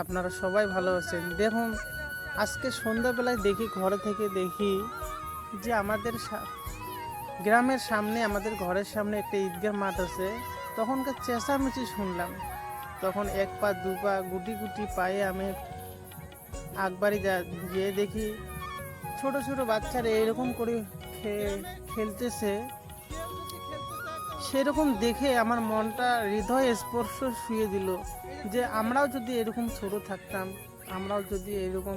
আপনারা সবাই ভালো আছেন। দেখুন আজকে সন্ধ্যাবেলায় দেখি ঘরে থেকে দেখি যে আমাদের গ্রামের সামনে আমাদের ঘরের সামনে একটা ঈদগাহ মাঠ আছে। তখনকার চেঁচামেচি শুনলাম। তখন এক পা দু পা গুটি গুটি পায়ে আমি আকবারি গিয়ে দেখি ছোট ছোট বাচ্চারা এরকম করে খেলতেছে। সেরকম দেখে আমার মনটা হৃদয় স্পর্শ ছুঁয়ে দিল যে আমরাও যদি এরকম ছোট থাকতাম, আমরাও যদি এরকম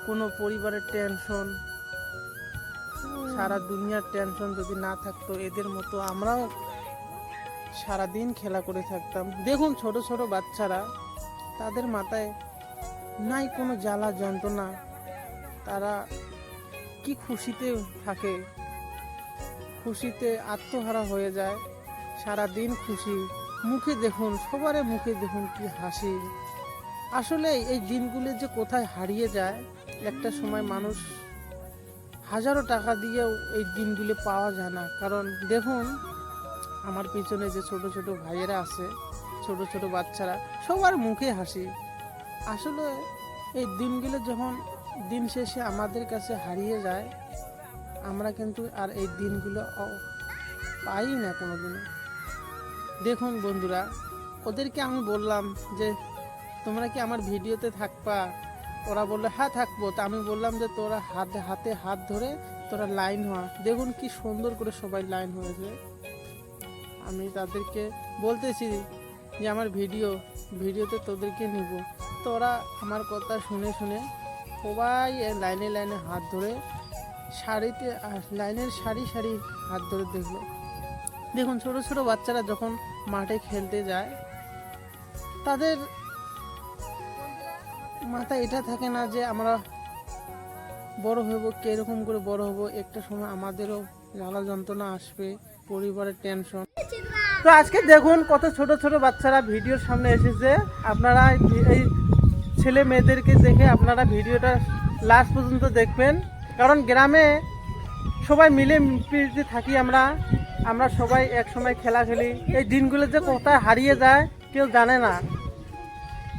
কোনো পরিবারের টেনশন, সারা দুনিয়ার টেনশন যদি না থাকতো, এদের মতো আমরাও সারাদিন খেলা করে থাকতাম। দেখুন ছোট ছোট বাচ্চারা, তাদের মাথায় নাই কোনো জ্বালা যন্ত্রণা, তারা কি খুশিতে থাকে, খুশিতে আত্মহারা হয়ে যায়, সারা দিন খুশি। মুখে দেখুন, সবার মুখে দেখুন কি হাসি। আসলে এই দিনগুলো যে কোথায় হারিয়ে যায়, একটা সময় মানুষ হাজারো টাকা দিয়েও এই দিনগুলো পাওয়া যায় না। কারণ দেখুন আমার পিছনে যে ছোট ছোট ভাইয়েরা আছে, ছোট ছোট বাচ্চারা, সবার মুখে হাসি। আসলে এই দিনগুলো যখন দিন শেষে আমাদের কাছে হারিয়ে যায়, আমরা কিন্তু আর এই দিনগুলো পাই না কোনোদিনও। দেখুন বন্ধুরা, ওদেরকে আমি বললাম যে তোমরা কি আমার ভিডিওতে থাকবা? ওরা বললো হ্যাঁ থাকবো। তা আমি বললাম যে তোরা হাতে হাতে হাত ধরে তোরা লাইন হওয়া। দেখুন কি সুন্দর করে সবাই লাইন হয়েছে। আমি তাদেরকে বলতেছি যে আমার ভিডিওতে তোদেরকে নিব। তোরা আমার কথা শুনে শুনে সবাই লাইনে লাইনে হাত ধরে লাইনের সারি সারি হাত ধরে দেখলো। দেখুন ছোট ছোট বাচ্চারা যখন মাঠে খেলতে যায়, তাদের মাথায় এটা থাকে না যে আমরা বড় হব, কিরকম করে বড় হব, একটা সময় আমাদেরও জ্বালা যন্ত্রণা আসবে, পরিবারের টেনশন। তো আজকে দেখুন কত ছোট ছোট বাচ্চারা ভিডিওর সামনে এসেছে। আপনারা এই ছেলে মেয়েদেরকে দেখে আপনারা ভিডিওটা লাস্ট পর্যন্ত দেখবেন। কারণ গ্রামে সবাই মিলে পিড়িতে থাকি, আমরা সবাই এক সময় খেলা খেলি। এই দিনগুলো যে কোথায় হারিয়ে যায় কেউ জানে না।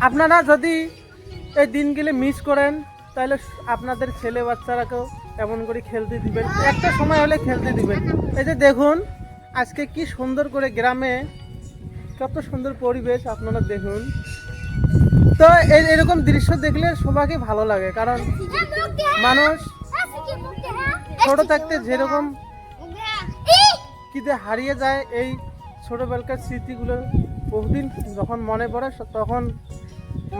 আপনারা যদি এই দিনগুলো মিস করেন, তাহলে আপনাদের ছেলে বাচ্চারাকেও এমন করে খেলতে দিবেন, একটা সময় হলে খেলতে দিবেন। এই যে দেখুন আজকে কি সুন্দর করে গ্রামে কত সুন্দর পরিবেশ, আপনারা দেখুন। তো এরকম দৃশ্য দেখলে সবাইকে ভালো লাগে। কারণ মানুষ ছোট থাকতে যেরকম কিতে হারিয়ে যায়, এই ছোটবেলাকার স্মৃতিগুলো বহুদিন যখন মনে পড়ে তখন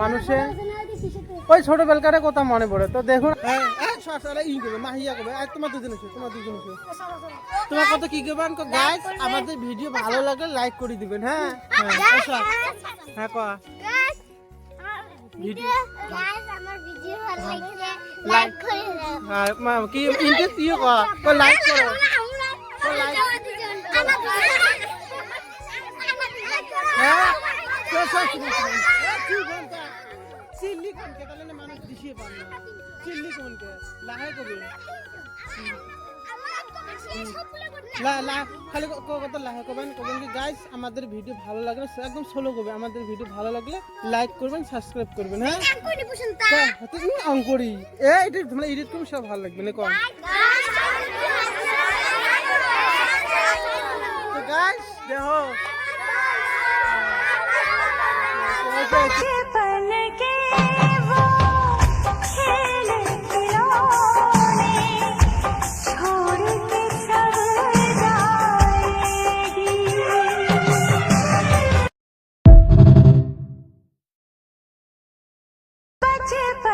মানুষের ওই ছোটবেলাকার কথা মনে পড়ে। তো দেখুন তোমার কত কি করবেন গাইস, আমাদের ভিডিও ভালো লাগলে লাইক করে দিবেন। হ্যাঁ হ্যাঁ কয়া ভিডিও লাইক কি ইন্টারেস্ট ইয়ে কয়া লাইক করো। চিল্লি কোনকে তাহলে মানুষ দিশিয়ে পান না, চিল্লি কোনকে লাহে কবে খালি কত লাহে করবেন কি গাইস, আমাদের ভিডিও ভালো লাগলে একদম স্লো করবে। আমাদের ভিডিও ভালো লাগলে লাইক করবেন, সাবস্ক্রাইব করবেন। হ্যাঁ তুমি অঙ্করি এটা তোমরা এডিট করবে, সব ভালো লাগবে না কম। তো গাইস দেখো बचपन